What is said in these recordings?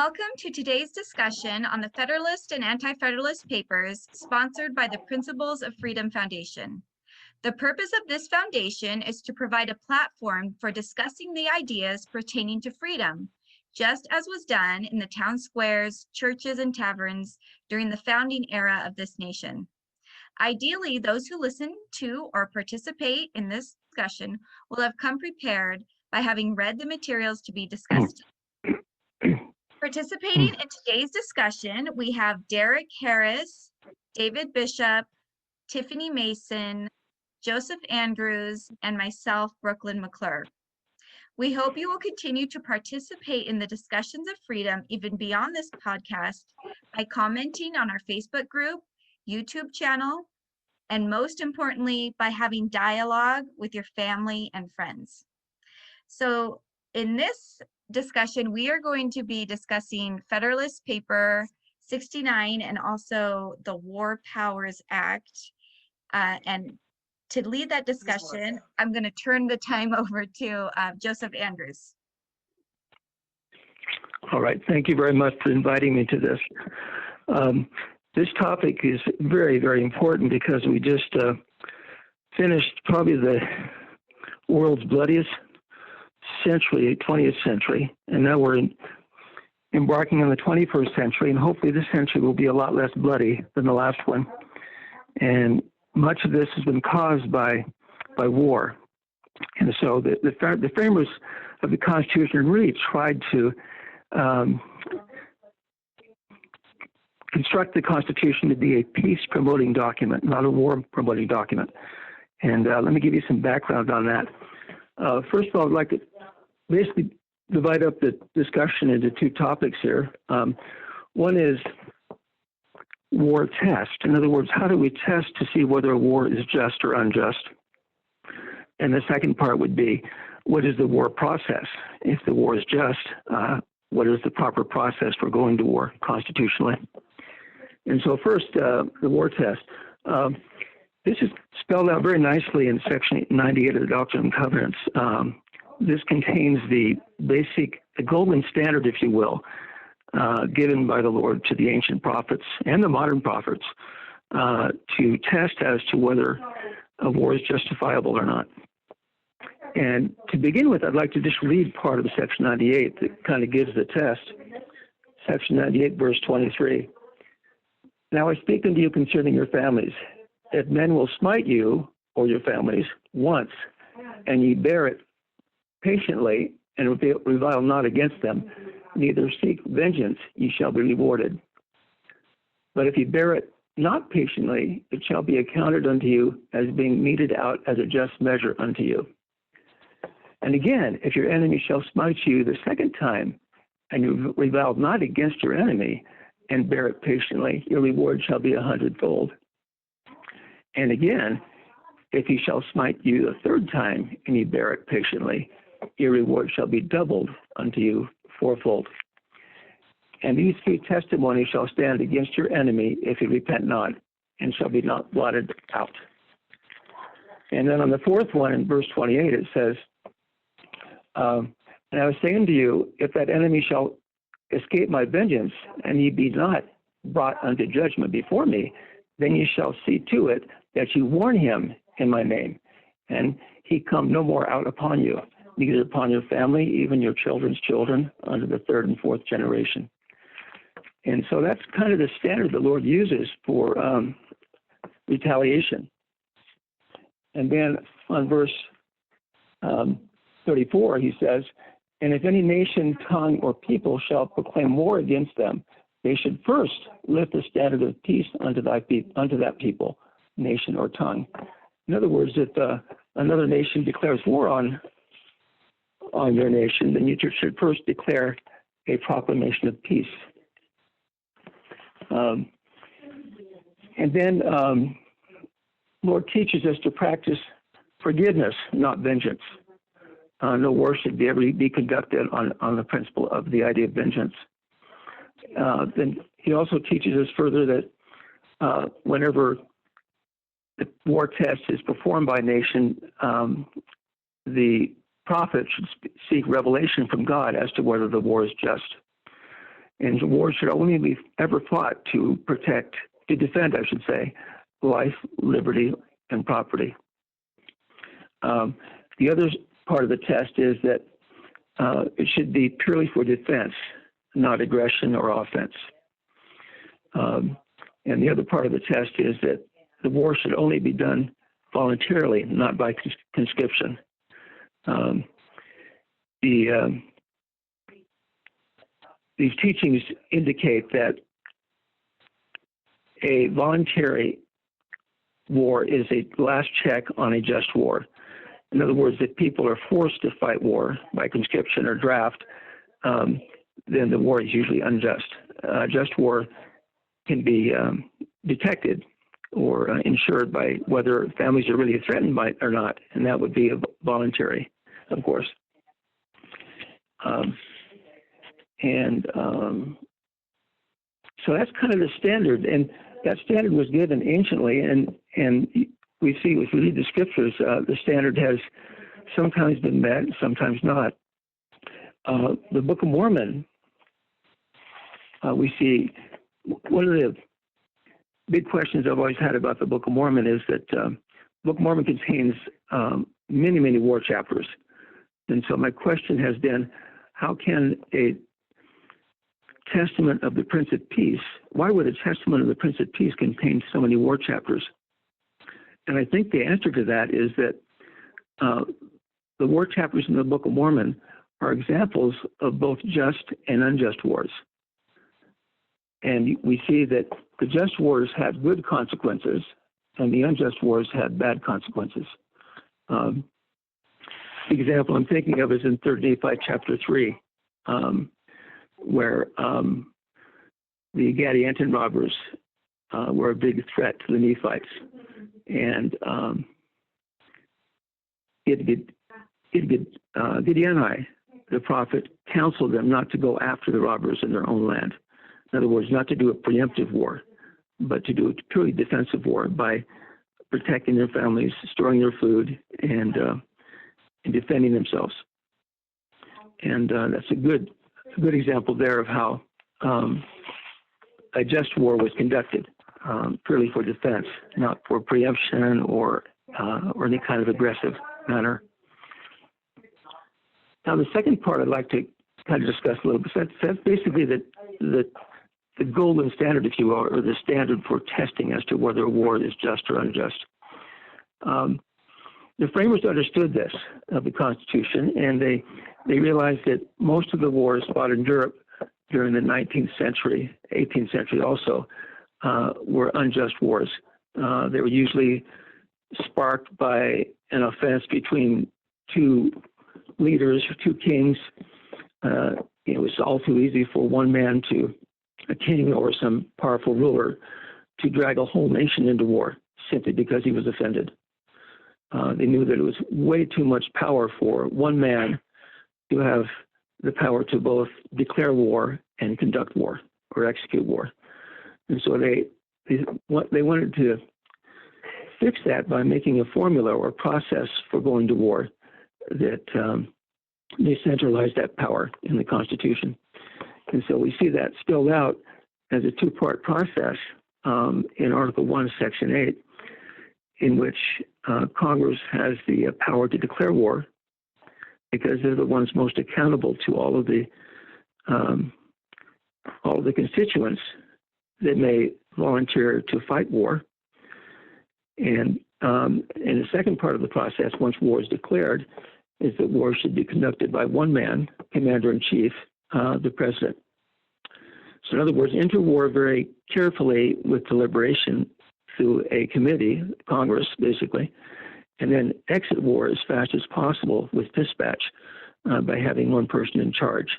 Welcome to today's discussion on the Federalist and Anti-Federalist Papers, sponsored by the Principles of Freedom Foundation. The purpose of this foundation is to provide a platform for discussing the ideas pertaining to freedom, just as was done in the town squares, churches, and taverns during the founding era of this nation. Ideally, those who listen to or participate in this discussion will have come prepared by having read the materials to be discussed. Participating in today's discussion, we have Derek Harris, David Bishop, Tiffany Mason, Joseph Andrews, and myself, Brooklyn McClure. We hope you will continue to participate in the discussions of freedom even beyond this podcast by commenting on our Facebook group, YouTube channel, and most importantly, by having dialogue with your family and friends. So in this discussion, we are going to be discussing Federalist Paper 69 and also the War Powers Act. And to lead that discussion, I'm going to turn the time over to Joseph Andrews. All right. Thank you very much for inviting me to this. This topic is very, very important because we just finished probably the world's bloodiest century, 20th century, and now we're embarking on the 21st century, and hopefully this century will be a lot less bloody than the last one. And much of this has been caused by war. And so the framers of the Constitution really tried to construct the Constitution to be a peace-promoting document, not a war-promoting document. And let me give you some background on that. First of all, I'd like to basically divide up the discussion into two topics here. One is war test. In other words, how do we test to see whether a war is just or unjust? And the second part would be, what is the war process? If the war is just, what is the proper process for going to war constitutionally? And so first, the war test. This is spelled out very nicely in Section 98 of the Doctrine and Covenants. This contains the golden standard, if you will, given by the Lord to the ancient prophets and the modern prophets to test as to whether a war is justifiable or not. And to begin with, I'd like to just read part of Section 98 that kind of gives the test. Section 98, verse 23. Now I speak unto you concerning your families. If men will smite you or your families once, and ye bear it patiently, and revile not against them, neither seek vengeance, ye shall be rewarded. But if ye bear it not patiently, it shall be accounted unto you as being meted out as a just measure unto you. And again, if your enemy shall smite you the second time, and you revile not against your enemy, and bear it patiently, your reward shall be 100-fold. And again, if he shall smite you the third time, and ye bear it patiently, your reward shall be doubled unto you fourfold. And these three testimonies shall stand against your enemy if he repent not, and shall be not blotted out. And then on the fourth one, in verse 28, it says, and I was saying to you, if that enemy shall escape my vengeance, and ye be not brought unto judgment before me, then ye shall see to it that you warn him in my name, and he come no more out upon you, neither upon your family, even your children's children, unto the third and fourth generation. And so that's kind of the standard the Lord uses for retaliation. And then on verse 34, he says, and if any nation, tongue, or people shall proclaim war against them, they should first lift the standard of peace unto that people, nation, or tongue. In other words, if another nation declares war on your nation, then you should first declare a proclamation of peace. And then Lord teaches us to practice forgiveness, not vengeance. No war should ever be conducted on the principle of the idea of vengeance. Then he also teaches us further that whenever the war test is performed by a nation, the prophet should seek revelation from God as to whether the war is just. And war should only be ever fought to defend, I should say, life, liberty, and property. The other part of the test is that it should be purely for defense, not aggression or offense. And the other part of the test is that the war should only be done voluntarily, not by conscription. These teachings indicate that a voluntary war is a last check on a just war. In other words, if people are forced to fight war by conscription or draft, then the war is usually unjust. Just war can be detected or ensured by whether families are really threatened by it or not, and that would be voluntary, of course. So that's kind of the standard, and that standard was given anciently, and we see if we read the scriptures, the standard has sometimes been met, sometimes not. The Book of Mormon, we see one of the big questions I've always had about the Book of Mormon is that the Book of Mormon contains many, many war chapters. And so my question has been, how can a testament of the Prince of Peace, why would a testament of the Prince of Peace contain so many war chapters? And I think the answer to that is that the war chapters in the Book of Mormon are examples of both just and unjust wars. And we see that the just wars had good consequences and the unjust wars had bad consequences. The example I'm thinking of is in 3 Nephi chapter 3, where the Gadianton robbers were a big threat to the Nephites. And Gideoni, the prophet, counseled them not to go after the robbers in their own land. In other words, not to do a preemptive war, but to do a purely defensive war by protecting their families, storing their food, and defending themselves. And that's a good example there of how a just war was conducted, purely for defense, not for preemption or any kind of aggressive manner. Now, the second part I'd like to kind of discuss a little bit. That's basically the golden standard, if you will, or the standard for testing as to whether a war is just or unjust. The framers understood this of the Constitution, and they realized that most of the wars fought in Europe during the 19th century, 18th century also, were unjust wars. They were usually sparked by an offense between two leaders, two kings. It was all too easy for one man, a king or some powerful ruler, to drag a whole nation into war simply because he was offended. They knew that it was way too much power for one man to have the power to both declare war and conduct war or execute war. And so they wanted to fix that by making a formula or a process for going to war that decentralized that power in the Constitution. And so we see that spelled out as a two-part process in Article 1, Section 8, in which Congress has the power to declare war because they're the ones most accountable to all of the constituents that may volunteer to fight war. And the second part of the process, once war is declared, is that war should be conducted by one man, commander-in-chief, the president. So in other words, enter war very carefully with deliberation through a committee, Congress, basically, and then exit war as fast as possible with dispatch by having one person in charge,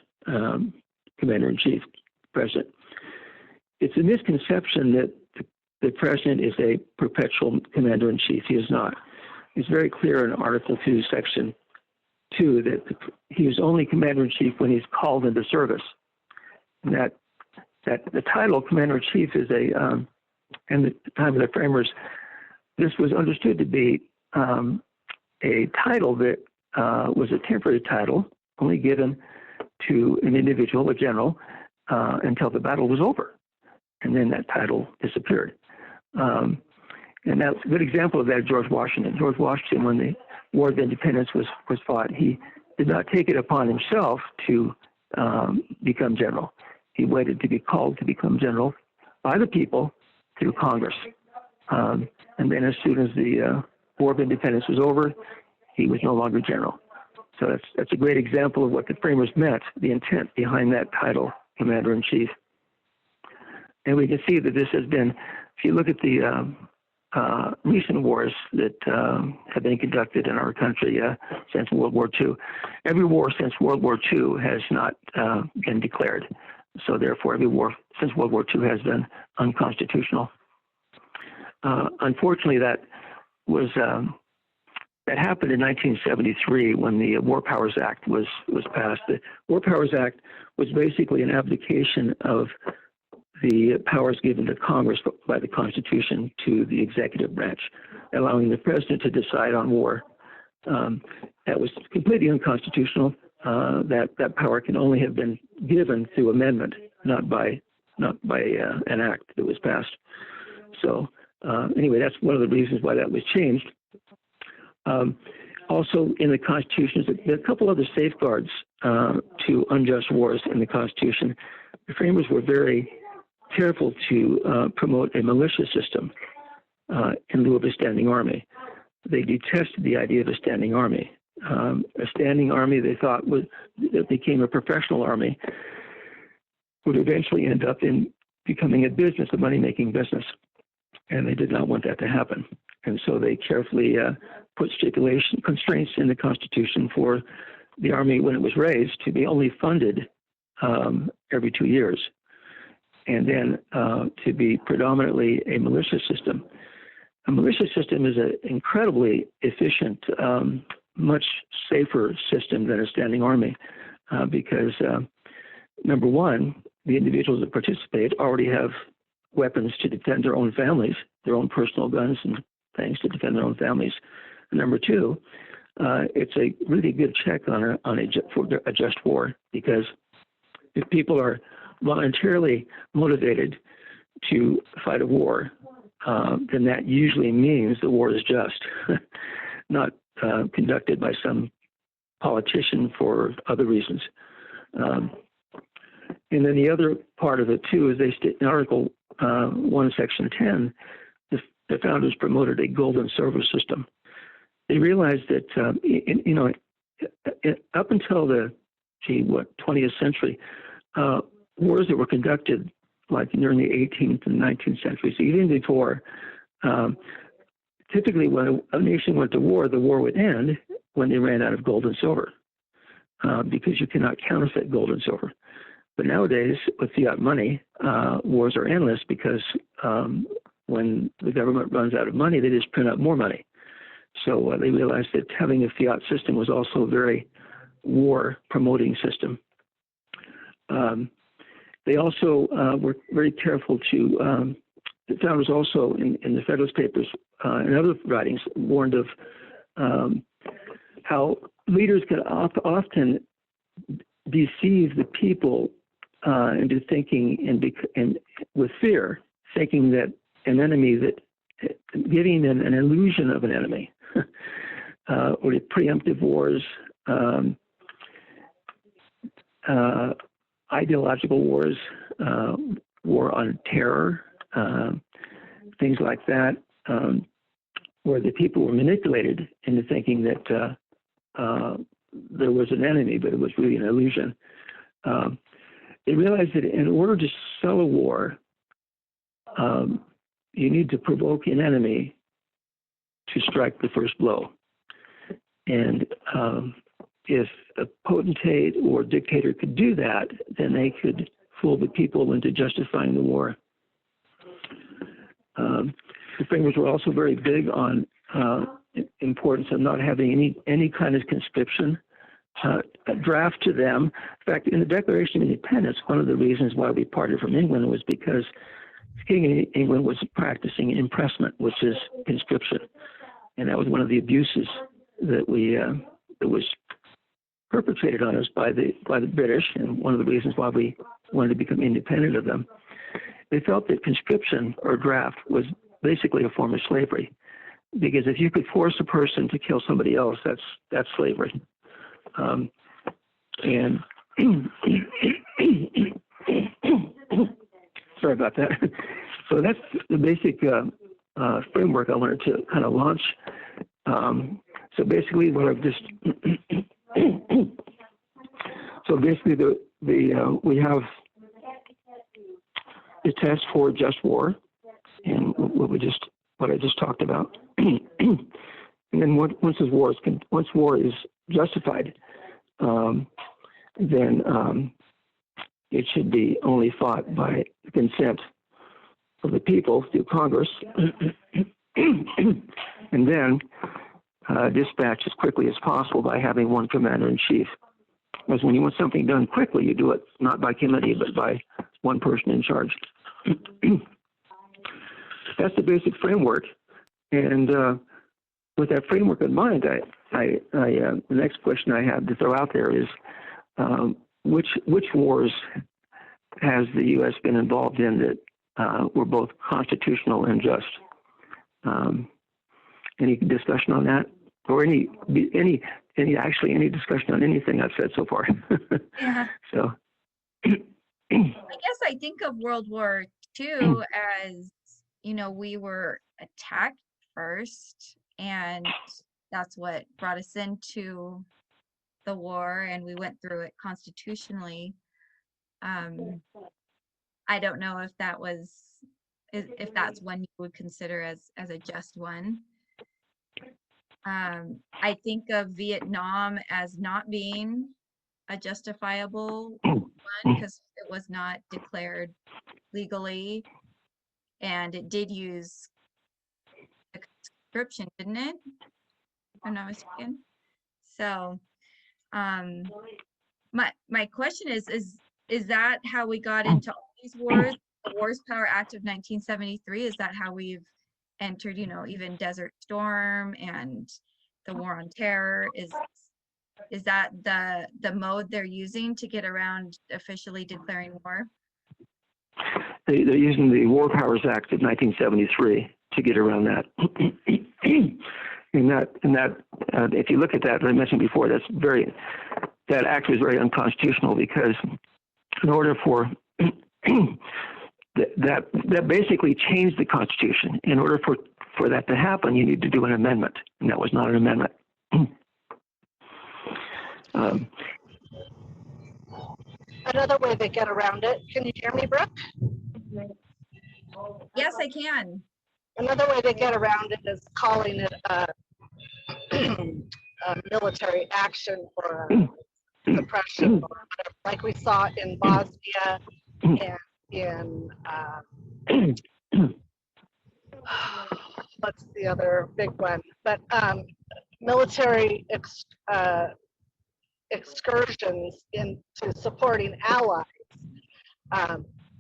commander-in-chief, president. It's a misconception that the president is a perpetual commander-in-chief. He is not. It's very clear in Article 2, Section 2, that he is only commander-in-chief when he's called into service. And that the title commander-in-chief is in the time of the framers, this was understood to be a title that was a temporary title, only given to an individual, a general, until the battle was over. And then that title disappeared. And that's a good example of that, George Washington. George Washington, when the War of Independence was fought, he did not take it upon himself to become general. He waited to be called to become general by the people through Congress. And then as soon as the War of Independence was over, he was no longer general. So that's a great example of what the framers meant, the intent behind that title, Commander-in-Chief. And we can see that this has been, if you look at the recent wars that have been conducted in our country since World War II, every war since World War II has not been declared. So therefore, every war since World War II has been unconstitutional. Unfortunately, that happened in 1973 when the War Powers Act was passed. The War Powers Act was basically an abdication of the powers given to Congress by the Constitution to the executive branch, allowing the president to decide on war. That was completely unconstitutional. That power can only have been given through amendment, not by an act that was passed. So anyway, that's one of the reasons why that was changed. Also, in the Constitution, there are a couple other safeguards to unjust wars in the Constitution. The framers were very careful to promote a militia system in lieu of a standing army. They detested the idea of a standing army. A standing army, they thought, that became a professional army, would eventually end up in becoming a business, a money-making business. And they did not want that to happen. And so they carefully put constraints in the Constitution for the Army, when it was raised, to be only funded every 2 years, and then to be predominantly a militia system. A militia system is an incredibly efficient, much safer system than a standing army because, number one, the individuals that participate already have weapons to defend their own families, their own personal guns and things to defend their own families. And number two, it's a really good check on a just war, because if people are voluntarily motivated to fight a war, then that usually means the war is just, not conducted by some politician for other reasons. And then the other part of it, too, is they state in Article 1, Section 10, the founders promoted a gold and silver system. They realized that, up until the 20th century, wars that were conducted like during the 18th and 19th centuries, even before, typically when a nation went to war, the war would end when they ran out of gold and silver, because you cannot counterfeit gold and silver. But nowadays, with fiat money, wars are endless, because when the government runs out of money, they just print out more money. So they realized that having a fiat system was also a very war-promoting system. They also were very careful to, the founders also in the Federalist Papers and other writings warned of how leaders can often deceive the people into thinking and with fear, thinking that an enemy, giving them an illusion of an enemy, or the preemptive wars, ideological wars, war on terror, things like that, where the people were manipulated into thinking that there was an enemy, but it was really an illusion. They realized that in order to sell a war, you need to provoke an enemy to strike the first blow. And if a potentate or dictator could do that, then they could fool the people into justifying the war. The framers were also very big on importance of not having any kind of conscription draft to them. In fact, in the Declaration of Independence, one of the reasons why we parted from England was because the King of England was practicing impressment, which is conscription, and that was one of the abuses that was perpetrated on us by the British, and one of the reasons why we wanted to become independent of them. They felt that conscription or draft was basically a form of slavery, because if you could force a person to kill somebody else, that's slavery. And sorry about that. So that's the basic framework I wanted to kind of launch. So basically, what I've just so basically we have the test for just war, and what I just talked about. And then once war is justified, then it should be only fought by the consent of the people through Congress, and then dispatched as quickly as possible by having one commander-in-chief. Because when you want something done quickly, you do it not by committee, but by one person in charge. That's the basic framework. And with that framework in mind, the next question I have to throw out there is, which wars has the U.S. been involved in that were both constitutional and just? Any discussion on that, or any discussion on anything I've said so far? Yeah. So, I guess I think of World War II as, we were attacked first, and that's what brought us into the war, and we went through it constitutionally. I don't know if if that's one you would consider as a just one. I think of Vietnam as not being a justifiable one because it was not declared legally, and it did use a conscription, didn't it? If I'm not mistaken. So, my question is that how we got into all these wars? The Wars Power Act of 1973, is that how we've entered, even Desert Storm and the War on Terror? Is that the mode they're using to get around officially declaring war? They're using the War Powers Act of 1973 to get around that. and that if you look at that, as I mentioned before, that act was very unconstitutional, because in order for that basically changed the Constitution. In order for that to happen, you need to do an amendment, and that was not an amendment. Another way they get around it, can you hear me, Brooke? Yes, I can. Another way they get around it is calling it a military action or a suppression, or whatever, like we saw in Bosnia and in what's the other big one? But military excursions into supporting allies.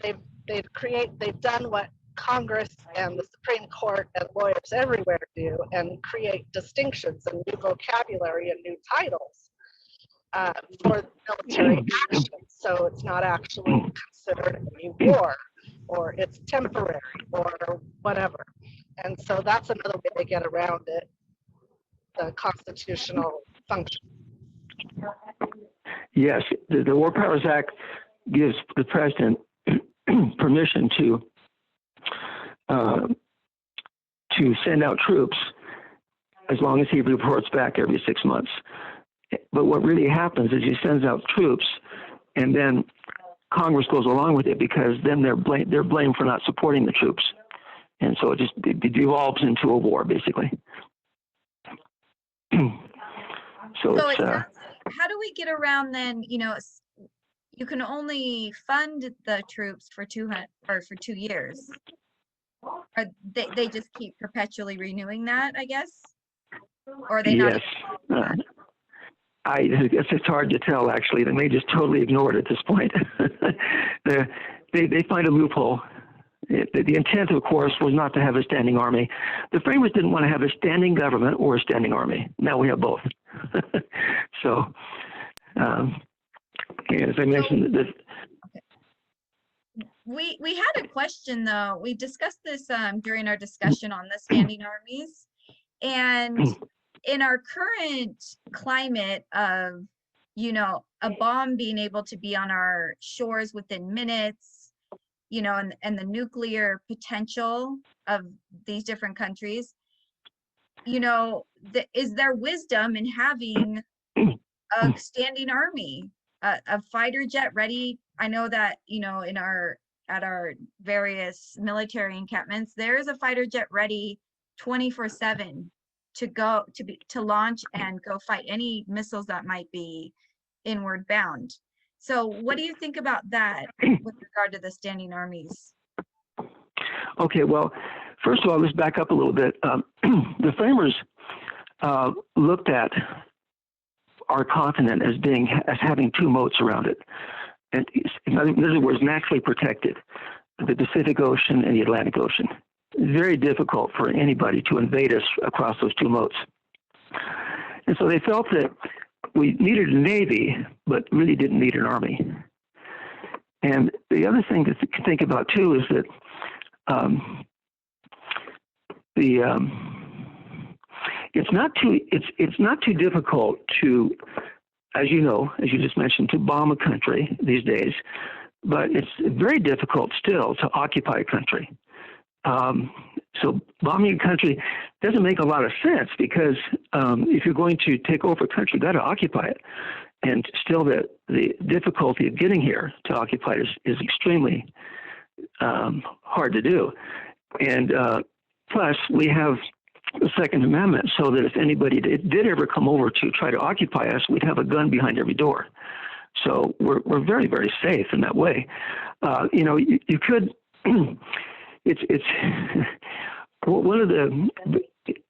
They've done what Congress and the Supreme Court and lawyers everywhere do, and create distinctions and new vocabulary and new titles for military action. So it's not actually considered a war, or it's temporary, or whatever. And so that's another way they get around it, the constitutional function. Yes, the War Powers Act gives the president permission to send out troops as long as he reports back every 6 months. But what really happens is he sends out troops, and then Congress goes along with it, because then they're blamed for not supporting the troops, and so it devolves into a war, basically. So it's how do we get around then? You can only fund the troops for 2 years. Or they just keep perpetually renewing that, I guess? Or are they not? Yes. It's hard to tell, actually. They may just totally ignore it at this point. They find a loophole. The intent, of course, was not to have a standing army. The framers didn't want to have a standing government or a standing army. Now we have both. So, as I mentioned, We had a question though. We discussed this during our discussion on the standing armies, and in our current climate of, you know, a bomb being able to be on our shores within minutes, you know, and the nuclear potential of these different countries, you know, is there wisdom in having a standing army, a fighter jet ready? I know that, you know, at our various military encampments, there is a fighter jet ready 24/7 to launch and go fight any missiles that might be inward bound. So what do you think about that with regard to the standing armies? Okay, well, first of all, let's back up a little bit. The framers looked at our continent as having two moats around it, and in other words, naturally protected: the Pacific Ocean and the Atlantic Ocean. Very difficult for anybody to invade us across those two moats, and so they felt that we needed a navy, but really didn't need an army. And the other thing to think about too is that it's not too difficult to, as you know, as you just mentioned, to bomb a country these days, but it's very difficult still to occupy a country. So bombing a country doesn't make a lot of sense, because if you're going to take over a country, you've got to occupy it. And still the difficulty of getting here to occupy it is extremely hard to do. And plus, we have the Second Amendment, so that if anybody did ever come over to try to occupy us, we'd have a gun behind every door. So we're very, very safe in that way. You know, you could. It's one of the,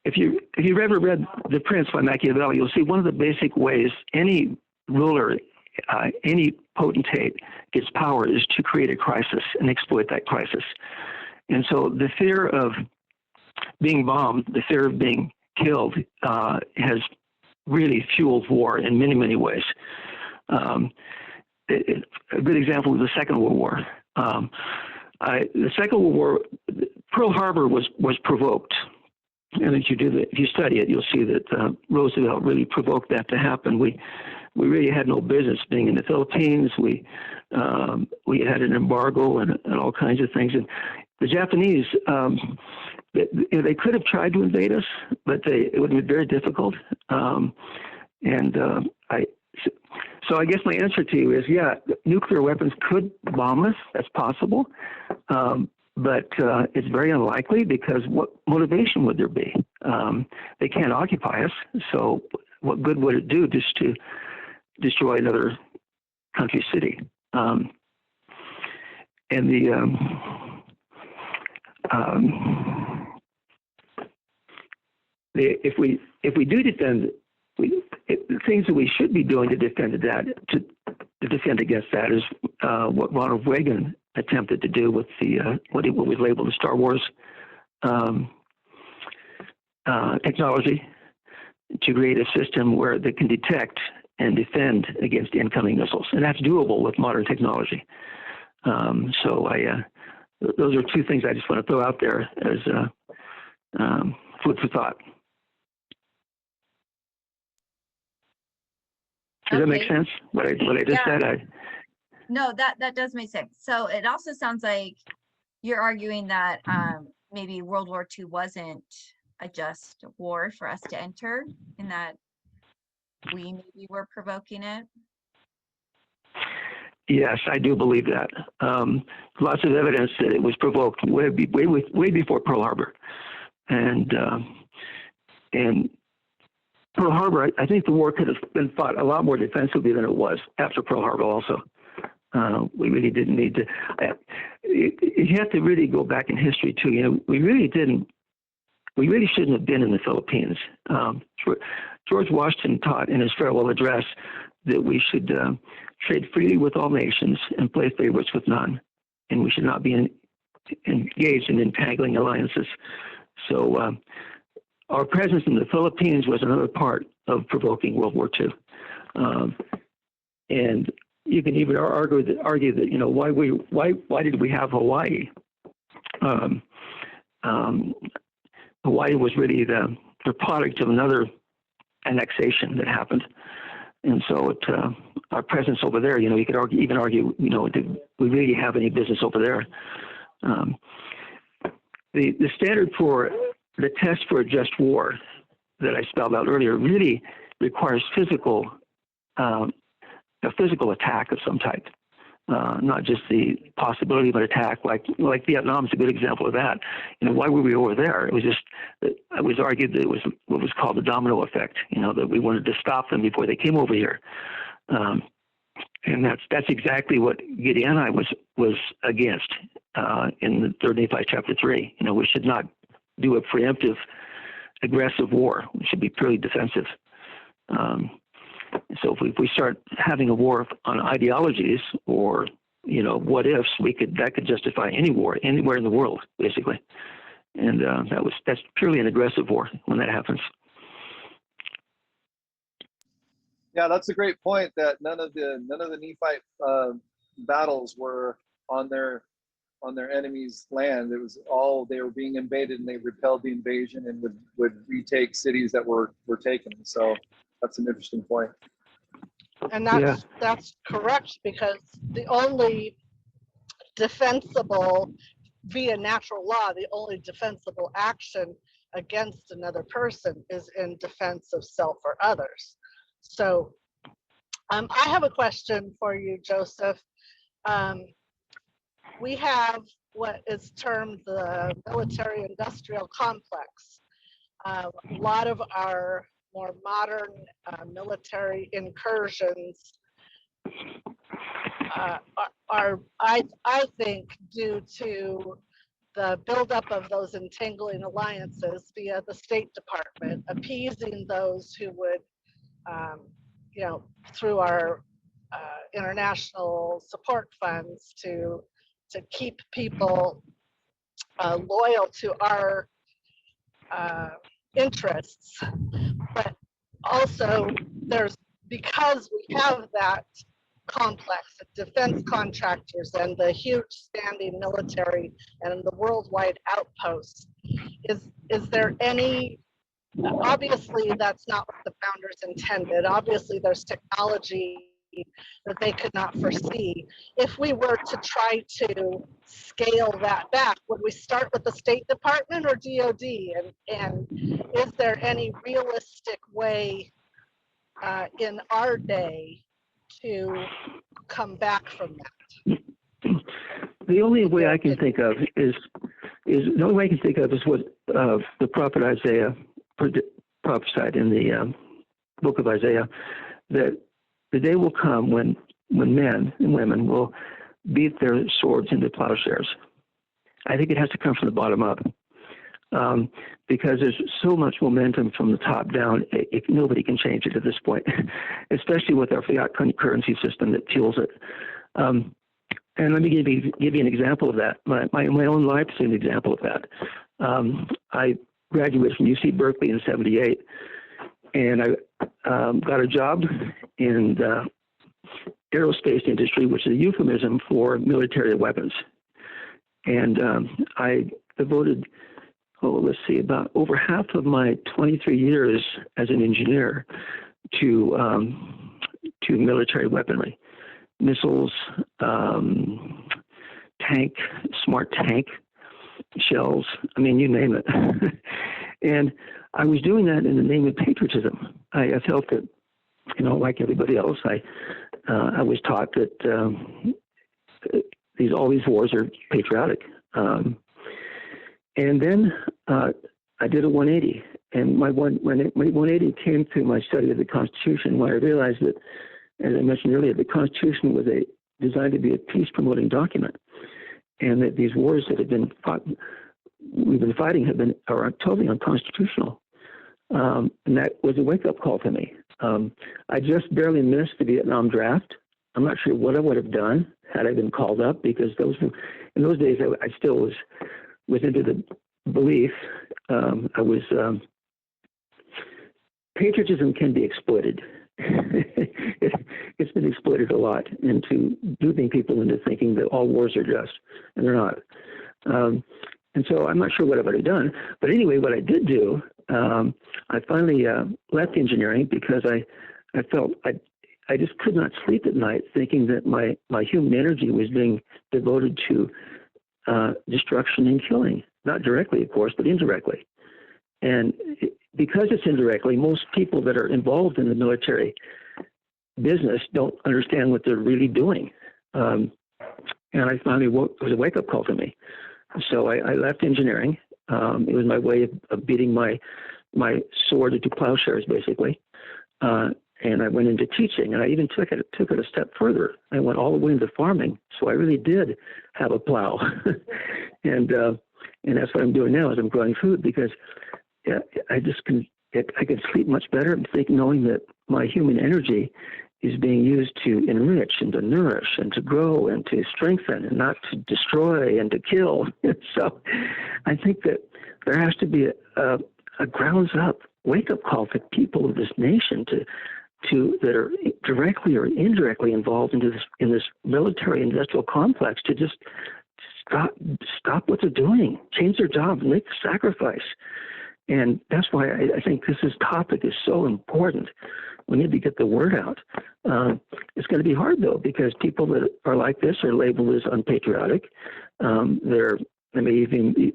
if you've ever read The Prince by Machiavelli, you'll see one of the basic ways any ruler, any potentate gets power is to create a crisis and exploit that crisis. And so the fear of being bombed, the fear of being killed, has really fueled war in many, many ways. A good example is the Second World War. The Second World War, Pearl Harbor was provoked, and if you study it, you'll see that Roosevelt really provoked that to happen. We really had no business being in the Philippines. We had an embargo and all kinds of things. And the Japanese, they could have tried to invade us, but it would have been very difficult. So I guess my answer to you is, yeah, nuclear weapons could bomb us. That's possible. But it's very unlikely, because what motivation would there be? They can't occupy us. So what good would it do just to destroy another country's city? If we do defend, the things that we should be doing to defend against that is what Ronald Reagan attempted to do with what was labeled the Star Wars technology, to create a system where they can detect and defend against incoming missiles, and that's doable with modern technology. Those are two things I just want to throw out there as food for thought. Does that make sense? What I just said? No, that does make sense. So it also sounds like you're arguing that maybe World War II wasn't a just war for us to enter, in that we maybe were provoking it. Yes, I do believe that. Lots of evidence that it was provoked way before Pearl Harbor, and Pearl Harbor, I think the war could have been fought a lot more defensively than it was after Pearl Harbor also. We really didn't need to. You have to really go back in history too. You know, we really shouldn't have been in the Philippines. George Washington taught in his farewell address that we should trade freely with all nations and play favorites with none, and we should not be engaged in entangling alliances. So our presence in the Philippines was another part of provoking World War II. And you can even argue that why did we have Hawaii? Hawaii was really the product of another annexation that happened, and so our presence over there, you could argue, did we really have any business over there? The standard for the test for a just war that I spelled out earlier really requires a physical attack of some type, not just the possibility of an attack. Like Vietnam is a good example of that. Why were we over there? It was just, it was argued that it was what was called the domino effect. That we wanted to stop them before they came over here, and that's exactly what Gideoni was against in the 3rd Nephi chapter 3. We should not do a preemptive, aggressive war. We should be purely defensive. So if we start having a war on ideologies or what ifs, that could justify any war anywhere in the world, basically. And that's purely an aggressive war when that happens. Yeah, that's a great point. That none of the Nephite battles were on their enemy's land. It was all, they were being invaded, and they repelled the invasion and would retake cities that were taken. So that's an interesting point. And that's correct, because the only defensible, via natural law, the only defensible action against another person is in defense of self or others. So I have a question for you, Joseph. We have what is termed the military-industrial complex. A lot of our more modern military incursions are I think, due to the buildup of those entangling alliances via the State Department, appeasing those who would, through our international support funds to keep people loyal to our interests. But also because we have that complex of defense contractors and the huge standing military and the worldwide outposts, is there any, obviously that's not what the founders intended. Obviously there's technology that they could not foresee. If we were to try to scale that back, would we start with the State Department or DOD? And is there any realistic way in our day to come back from that? The only way I can think of is what the prophet Isaiah prophesied in the book of Isaiah, that the day will come when men and women will beat their swords into plowshares. I think it has to come from the bottom up, because there's so much momentum from the top down. Nobody can change it at this point, especially with our fiat currency system that fuels it. And let me give you an example of that. My own life is an example of that. I graduated from UC Berkeley in '78, and I got a job in the aerospace industry, which is a euphemism for military weapons. And I devoted, about over half of my 23 years as an engineer to military weaponry, missiles, smart tank, shells. I mean, you name it. And I was doing that in the name of patriotism. I felt that, like everybody else, I was taught that all these wars are patriotic. And then I did a 180, and my 180 came through my study of the Constitution, where I realized that, as I mentioned earlier, the Constitution was designed to be a peace-promoting document, and that these wars that we've been fighting are totally unconstitutional. And that was a wake-up call to me. I just barely missed the Vietnam draft. I'm not sure what I would have done had I been called up, because in those days I still was into the belief. Patriotism can be exploited, it's been exploited a lot into duping people into thinking that all wars are just, and they're not. And so I'm not sure what I've already done, but anyway, what I did do, I finally left engineering because I felt I just could not sleep at night thinking that my human energy was being devoted to destruction and killing, not directly, of course, but indirectly. And because it's indirectly, most people that are involved in the military business don't understand what they're really doing. And I finally it was a wake-up call to me. So I left engineering. It was my way of beating my sword into plowshares, basically. And I went into teaching, and I even took it a step further. I went all the way into farming. So I really did have a plow. And that's what I'm doing now is I'm growing food because I can sleep much better and think knowing that my human energy is being used to enrich and to nourish and to grow and to strengthen and not to destroy and to kill. So I think that there has to be a grounds up wake up call to people of this nation that are directly or indirectly involved in this military industrial complex to just stop what they're doing, change their job, make the sacrifice. And that's why I think this topic is so important. We need to get the word out. It's going to be hard, though, because people that are like this are labeled as unpatriotic. They may even be,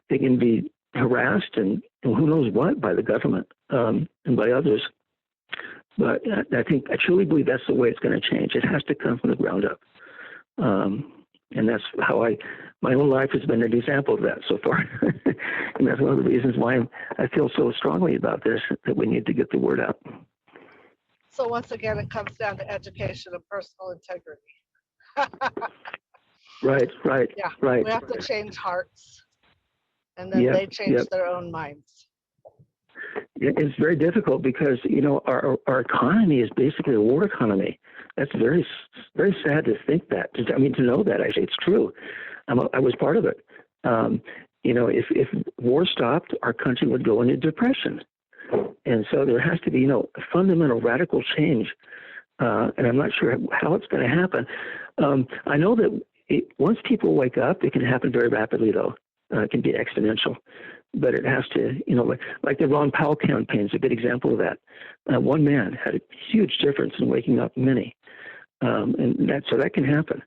they can be harassed and who knows what by the government and by others. But I truly believe that's the way it's going to change. It has to come from the ground up. And that's how my own life has been an example of that so far. And that's one of the reasons why I feel so strongly about this, that we need to get the word out. So once again, it comes down to education and personal integrity. Right. Yeah, right. We have to change hearts, and then they change their own minds. It's very difficult because, our economy is basically a war economy. That's very, very sad to think that. To know that, actually, it's true. I was part of it. If war stopped, our country would go into depression. And so there has to be, a fundamental radical change. And I'm not sure how it's going to happen. I know that once people wake up, it can happen very rapidly, though. It can be exponential. But it has to, like the Ron Powell campaign is a good example of that. One man had a huge difference in waking up many. So that can happen.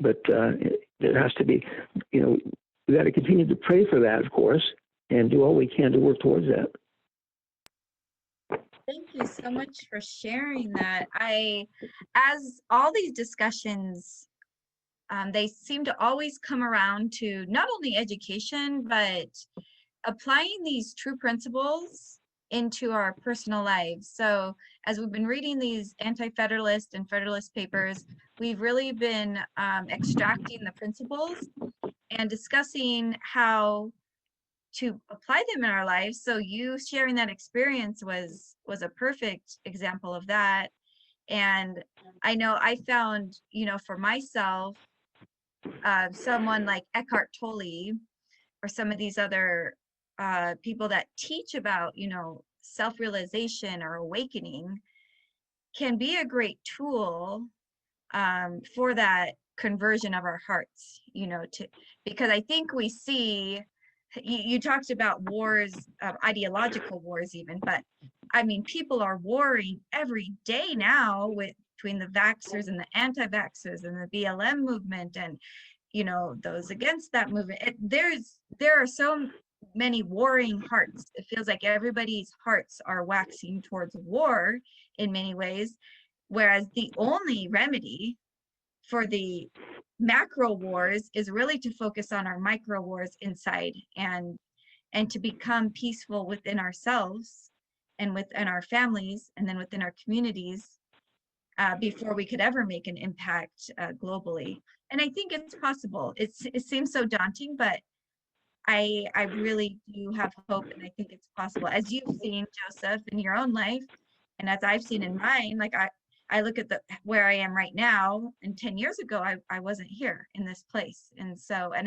But there has to be, we got to continue to pray for that, of course, and do all we can to work towards that. Thank you so much for sharing that. As all these discussions, they seem to always come around to not only education, but applying these true principles into our personal lives. So as we've been reading these Anti-Federalist and Federalist Papers, we've really been extracting the principles and discussing how to apply them in our lives. So you sharing that experience was a perfect example of that. And I know I found, for myself, someone like Eckhart Tolle or some of these other people that teach about, self-realization or awakening can be a great tool for that conversion of our hearts, because I think we see, you talked about wars, ideological wars even, but people are warring every day now between the vaxxers and the anti-vaxxers and the BLM movement and, those against that movement. There are so many warring hearts. It feels like everybody's hearts are waxing towards war in many ways, whereas the only remedy for the macro wars is really to focus on our micro wars inside and to become peaceful within ourselves and within our families and then within our communities before we could ever make an impact globally. And I think it's possible. It seems so daunting, but I really do have hope, and I think it's possible. As you've seen, Joseph, in your own life, and as I've seen in mine, like I look at where I am right now, and 10 years ago, I wasn't here in this place. And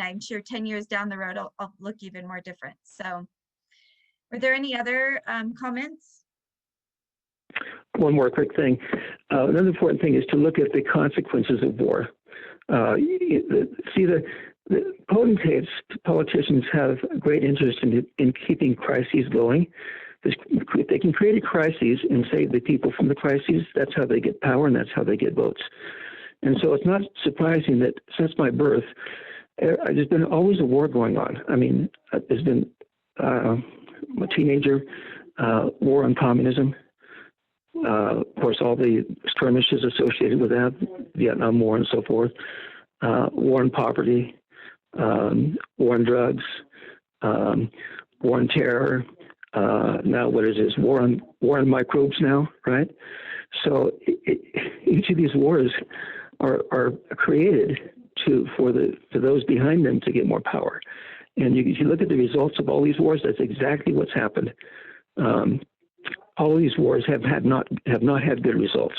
I'm sure 10 years down the road, I'll look even more different. So were there any other comments? one more quick thing. Another important thing is to look at the consequences of war. See, the potentates, politicians have a great interest in keeping crises going. If they can create a crisis and save the people from the crises, that's how they get power and that's how they get votes. And so it's not surprising that since my birth, there's been always a war going on. I mean, there's been a teenager, war on communism, of course, all the skirmishes associated with that, Vietnam War and so forth, war on poverty, war on drugs, war on terror. Now, what is this? War on microbes now, right? So each of these wars are created for those behind them to get more power. And if you look at the results of all these wars, that's exactly what's happened. All of these wars have not had good results,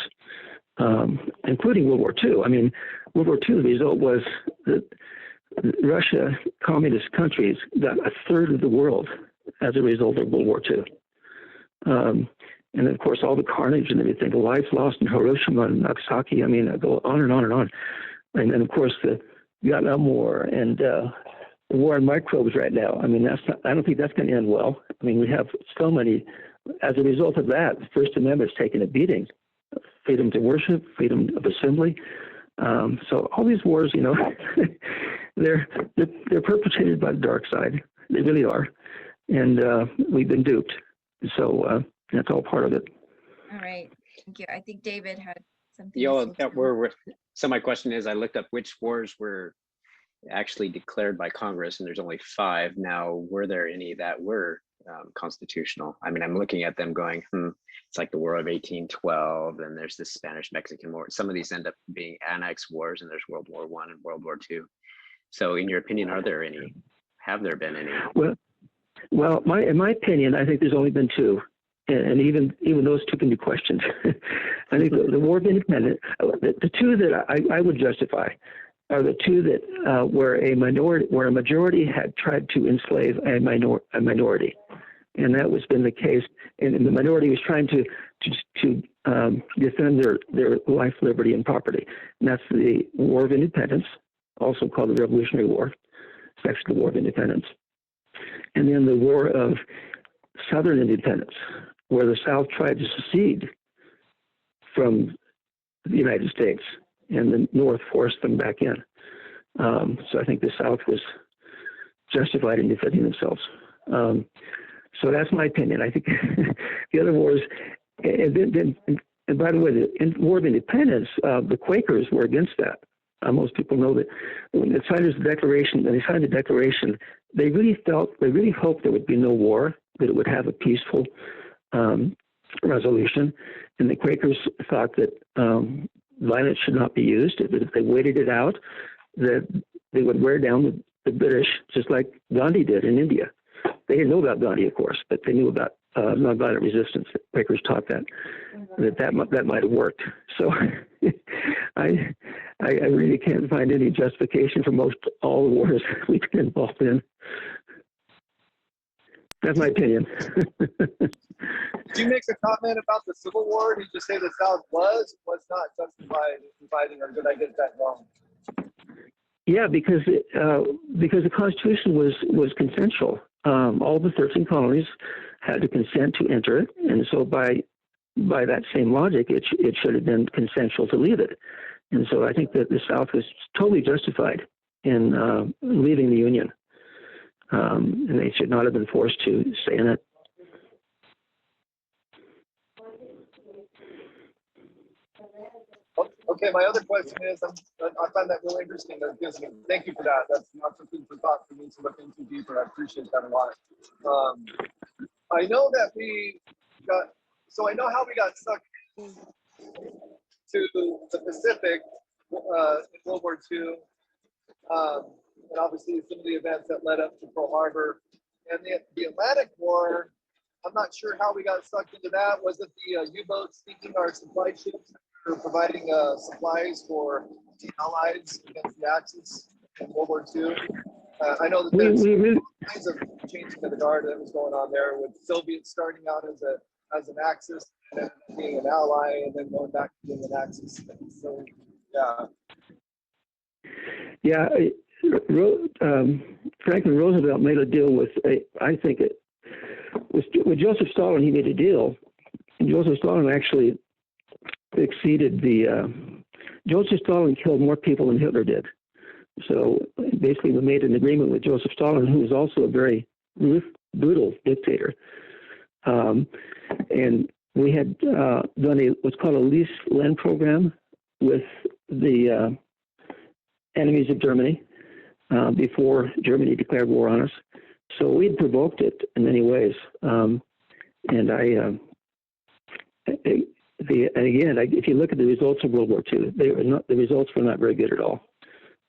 including World War II. I mean, World War II, the result was that Russia, communist countries, got a third of the world as a result of World War II. And of course, all the carnage and everything, the lives lost in Hiroshima and Nagasaki. I mean, I go on and on and on. And then, of course, the Vietnam War and the war on microbes right now. I mean, I don't think that's going to end well. I mean, we have so many. As a result of that, the First Amendment has taken a beating. Freedom to worship, freedom of assembly. So all these wars, you know, they're perpetrated by the dark side. They really are, and we've been duped. So that's all part of it. All right, thank you. I think David had something. So my question is, I looked up which wars were actually declared by Congress, and there's only 5 now. Were there any that were constitutional? I mean, I'm looking at them going, it's like the War of 1812, and there's the Spanish-Mexican War. Some of these end up being annex wars, and there's World War I and World War II. So in your opinion, are there any? Have there been any? Well, in my opinion, I think there's only been 2. And even those 2 can be questioned. I think the War of Independence, the 2 that I would justify are the 2 that where a majority had tried to enslave a minority, and that was been the case. And the minority was trying to defend their life, liberty, and property. And that's the War of Independence, also called the Revolutionary War. It's actually the War of Independence. And then the War of Southern Independence, where the South tried to secede from the United States, and the North forced them back in. So I think the South was justified in defending themselves. So that's my opinion. I think the other wars, and by the way, the War of Independence, the Quakers were against that. Most people know that when they signed the Declaration, they really hoped there would be no war, that it would have a peaceful resolution. And the Quakers thought that violence should not be used, that if they waited it out, that they would wear down the British, just like Gandhi did in India. They didn't know about Gandhi, of course, but they knew about nonviolent resistance. The Quakers taught that might have worked. So I really can't find any justification for all the wars we've been involved in. That's my opinion. Did you make a comment about the Civil War? Did you say the South was not justified in fighting, or did I get that wrong? Yeah, because the Constitution was consensual. All the 13 colonies had to consent to enter it, and so by that same logic, it should have been consensual to leave it. And so I think that the South was totally justified in leaving the Union, and they should not have been forced to stay in it. Okay, my other question is, I find that really interesting. Thank you for that. That's not something for thought for me to look into deeper. I appreciate that a lot. I know that I know how we got stuck to the Pacific in World War II, and obviously some of the events that led up to Pearl Harbor. And the Atlantic War, I'm not sure how we got stuck into that. Was it the U-boats sinking our supply ships, or providing supplies for the Allies against the Axis in World War II? I know that there's all kinds of changing of the guard that was going on there, with Soviets starting out as a as an Axis, and then being an ally, and then going back to being an Axis. So, yeah. Yeah, Franklin Roosevelt made a deal with, I think it was with Joseph Stalin. He made a deal, and Joseph Stalin actually exceeded Joseph Stalin killed more people than Hitler did. So basically, we made an agreement with Joseph Stalin, who was also a very brutal dictator. And we had done what's called a lease lend program with the enemies of Germany before Germany declared war on us. So we'd provoked it in many ways. And if you look at the results of World War II, the results were not very good at all.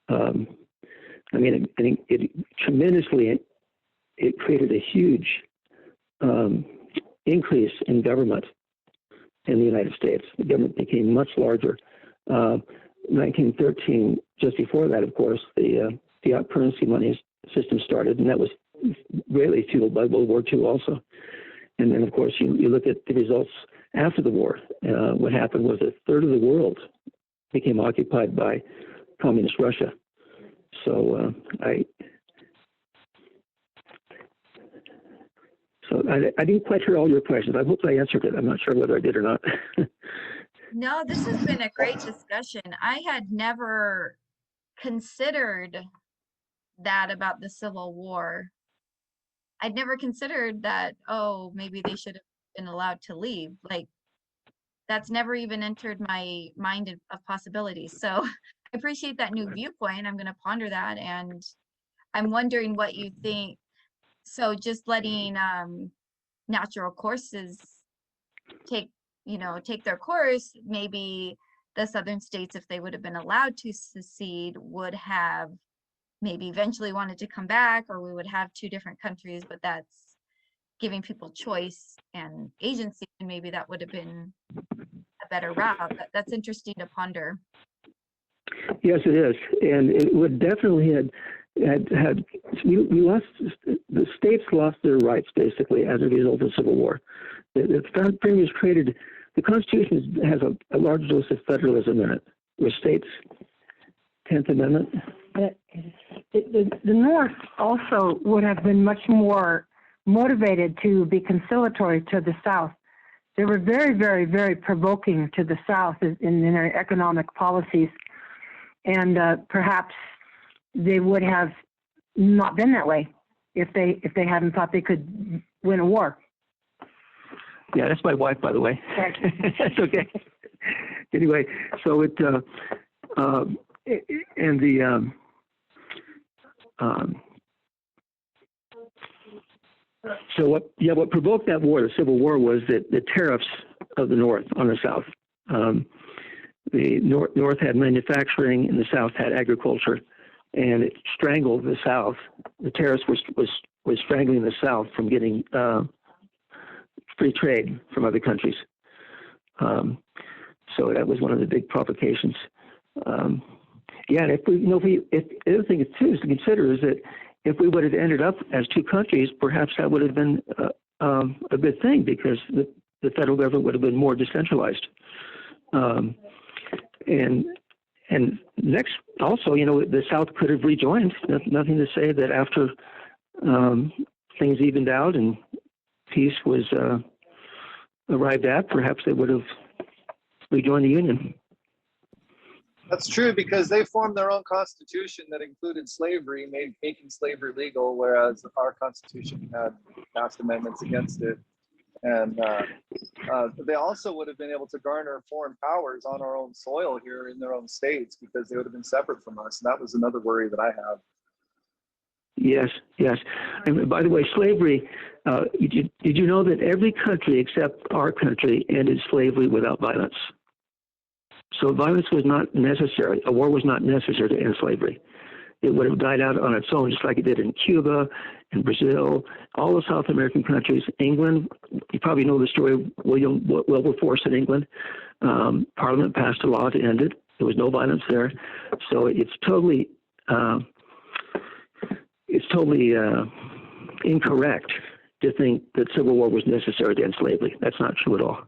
I mean, it tremendously, it created a huge increase in government in the United States. The government became much larger. 1913, just before that, of course, the fiat currency money system started, and that was greatly fueled by World War II also. And then, of course, you look at the results after the war. What happened was a third of the world became occupied by communist Russia. So I didn't quite hear all your questions. I hope I answered it. I'm not sure whether I did or not. No, this has been a great discussion. I had never considered that about the Civil War. I'd never considered that, oh, maybe they should have been allowed to leave. Like, that's never even entered my mind of possibilities. So I appreciate that new viewpoint. I'm going to ponder that. And I'm wondering what you think. So just letting natural courses take their course, maybe the southern states, if they would have been allowed to secede, would have maybe eventually wanted to come back, or we would have two different countries, but that's giving people choice and agency, and maybe that would have been a better route. That's interesting to ponder. Yes, it is, and it would definitely we lost, the states lost their rights basically as a result of the Civil War. The framers created, the Constitution has a large dose of federalism in it, with states, 10th Amendment. The North also would have been much more motivated to be conciliatory to the South. They were very, very, very provoking to the South in their economic policies, and perhaps they would have not been that way if they hadn't thought they could win a war. Yeah, that's my wife, by the way. That's okay. Anyway, so so what provoked that war, the Civil War, was that the tariffs of the North on the South. The North had manufacturing, and the South had agriculture, and it strangled the South. The tariffs was strangling the South from getting free trade from other countries. So that was one of the big provocations. Yeah, and if the other thing too is to consider is that if we would have ended up as two countries, perhaps that would have been a good thing, because the federal government would have been more decentralized. And next, also, the South could have rejoined. Nothing to say that after things evened out and peace was arrived at, perhaps they would have rejoined the Union. That's true, because they formed their own constitution that included slavery, making slavery legal, whereas our constitution had passed amendments against it. And they also would have been able to garner foreign powers on our own soil here in their own states, because they would have been separate from us. And that was another worry that I have. Yes. And by the way, slavery, did you know that every country except our country ended slavery without violence? So violence was not necessary. A war was not necessary to end slavery. It would have died out on its own, just like it did in Cuba and Brazil, all the South American countries. England, you probably know the story of Wilberforce in England. Parliament passed a law to end it. There was no violence there. So it's totally incorrect to think that civil war was necessary to end slavery. That's not true at all.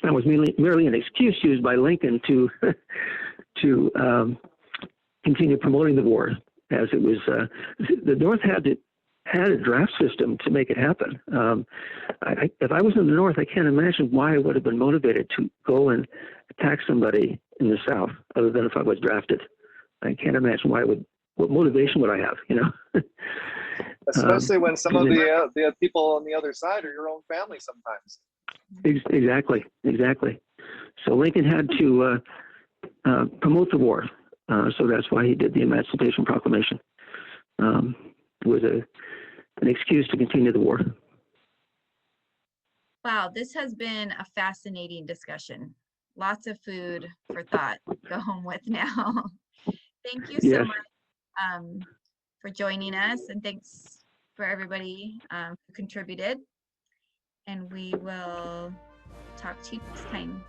That was merely an excuse used by Lincoln to continue promoting the war, as it was. The North had a draft system to make it happen. If I was in the North, I can't imagine why I would have been motivated to go and attack somebody in the South, other than if I was drafted. I can't imagine why I would. What motivation would I have? You know. Especially when some of the people on the other side are your own family sometimes. Exactly. So Lincoln had to promote the war, so that's why he did the Emancipation Proclamation. It was an excuse to continue the war. Wow, this has been a fascinating discussion. Lots of food for thought to go home with now. Thank you so much for joining us, and thanks for everybody who contributed. And we will talk to you next time.